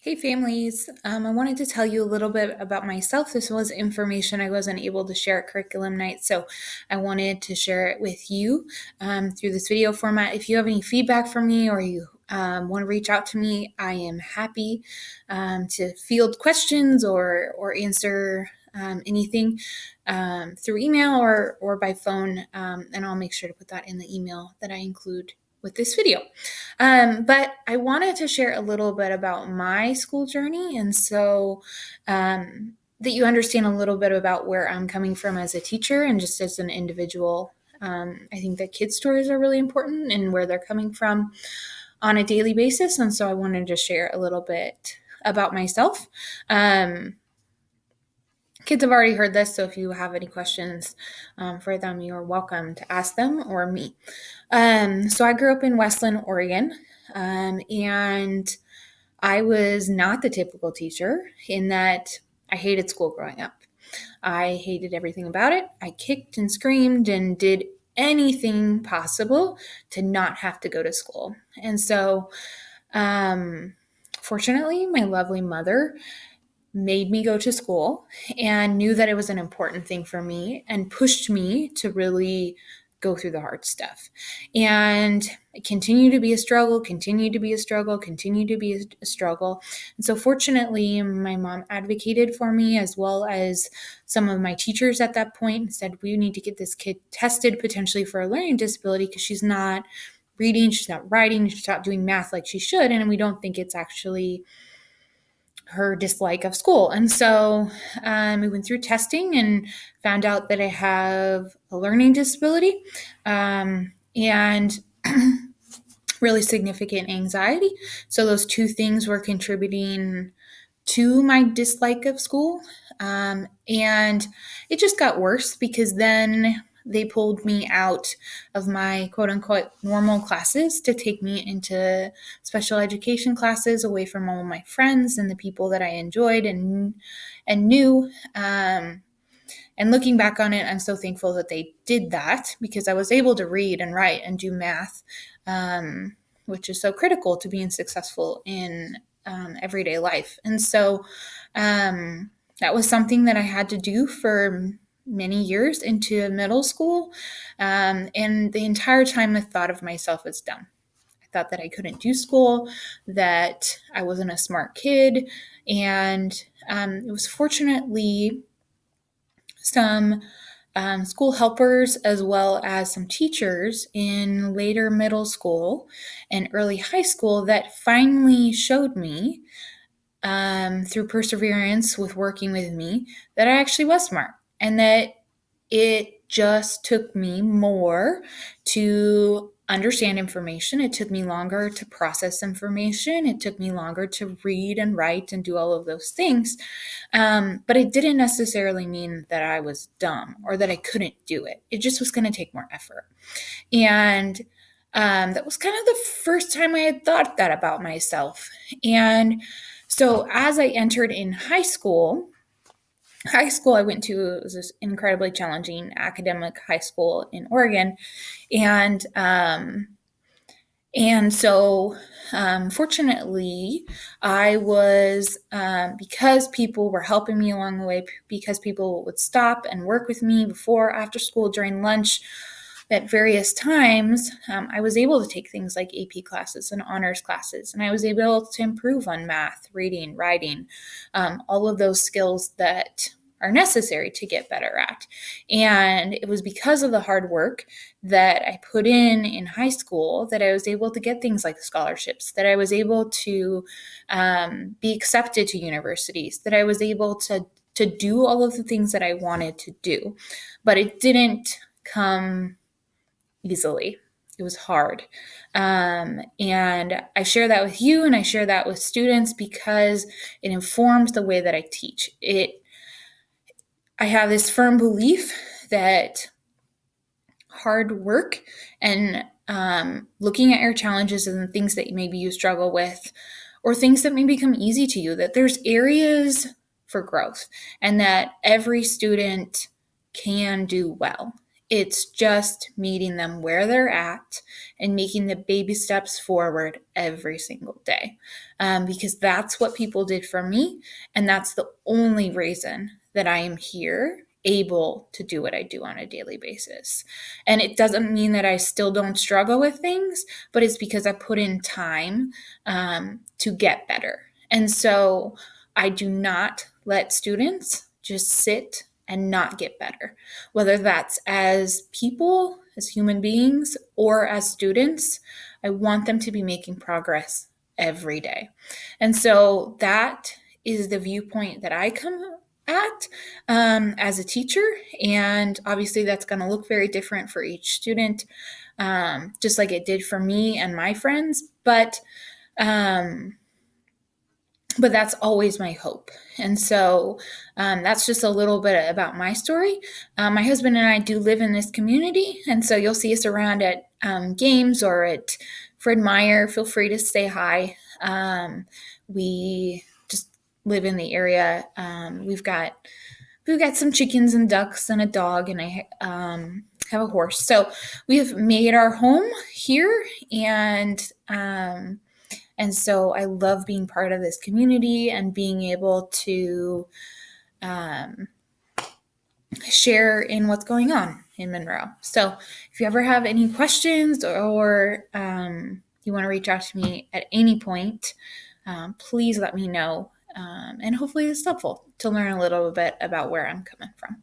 Hey families, I wanted to tell you a little bit about myself. This was information I wasn't able to share at curriculum night, so I wanted to share it with you through this video format. If you have any feedback for me or you want to reach out to me, I am happy to field questions or answer anything through email or by phone, and I'll make sure to put that in the email that I include with this video. But I wanted to share a little bit about my school journey, and so that you understand a little bit about where I'm coming from as a teacher and just as an individual. I think that kids' stories are really important and where they're coming from on a daily basis, and so I wanted to share a little bit about myself. Kids have already heard this, so if you have any questions for them, you're welcome to ask them or me. So I grew up in Westland, Oregon, and I was not the typical teacher in that I hated school growing up. I hated everything about it. I kicked and screamed and did anything possible to not have to go to school. And so, fortunately, my lovely mother made me go to school and knew that it was an important thing for me and pushed me to really go through the hard stuff. And it continued to be a struggle, continued to be a struggle, continued to be a struggle. And so fortunately, my mom advocated for me as well as some of my teachers at that point and said, we need to get this kid tested potentially for a learning disability because she's not reading, she's not writing, she's not doing math like she should. And we don't think it's actually her dislike of school. And so we went through testing and found out that I have a learning disability and really significant anxiety. So those two things were contributing to my dislike of school. And it just got worse because then they pulled me out of my quote unquote normal classes to take me into special education classes away from all of my friends and the people that I enjoyed and knew. And looking back on it, I'm so thankful that they did that because I was able to read and write and do math, which is so critical to being successful in everyday life. And so that was something that I had to do for many years into middle school. And the entire time I thought of myself as dumb. I thought that I couldn't do school, that I wasn't a smart kid. And it was fortunately some school helpers as well as some teachers in later middle school and early high school that finally showed me through perseverance with working with me that I actually was smart and that it just took me more to understand information. It took me longer to process information. It took me longer to read and write and do all of those things. But it didn't necessarily mean that I was dumb or that I couldn't do it. It just was going to take more effort. And that was kind of the first time I had thought that about myself. And so as I entered in high school I went to was this incredibly challenging academic high school in Oregon, and so fortunately, I was because people were helping me along the way, because people would stop and work with me before, after school, during lunch. At various times, I was able to take things like AP classes and honors classes, and I was able to improve on math, reading, writing, all of those skills that are necessary to get better at. And it was because of the hard work that I put in high school that I was able to get things like scholarships, that I was able to be accepted to universities, that I was able to do all of the things that I wanted to do. But it didn't come easily. It was hard. And I share that with you and I share that with students because it informs the way that I teach. I have this firm belief that hard work and looking at your challenges and things that maybe you struggle with or things that may become easy to you, that there's areas for growth and that every student can do well. It's just meeting them where they're at and making the baby steps forward every single day. Because that's what people did for me. And that's the only reason that I am here, able to do what I do on a daily basis. And it doesn't mean that I still don't struggle with things, but it's because I put in time to get better. And so I do not let students just sit and not get better, whether that's as people, as human beings, or as students. I want them to be making progress every day. And so that is the viewpoint that I come at as a teacher. And obviously, that's going to look very different for each student, just like it did for me and my friends. But that's always my hope. And so that's just a little bit about my story. My husband and I do live in this community. And so you'll see us around at games or at Fred Meyer. Feel free to say hi. We just live in the area. We've got some chickens and ducks and a dog, and I have a horse. So we have made our home here, and so I love being part of this community and being able to share in what's going on in Monroe. So if you ever have any questions or you want to reach out to me at any point, please let me know. And hopefully it's helpful to learn a little bit about where I'm coming from.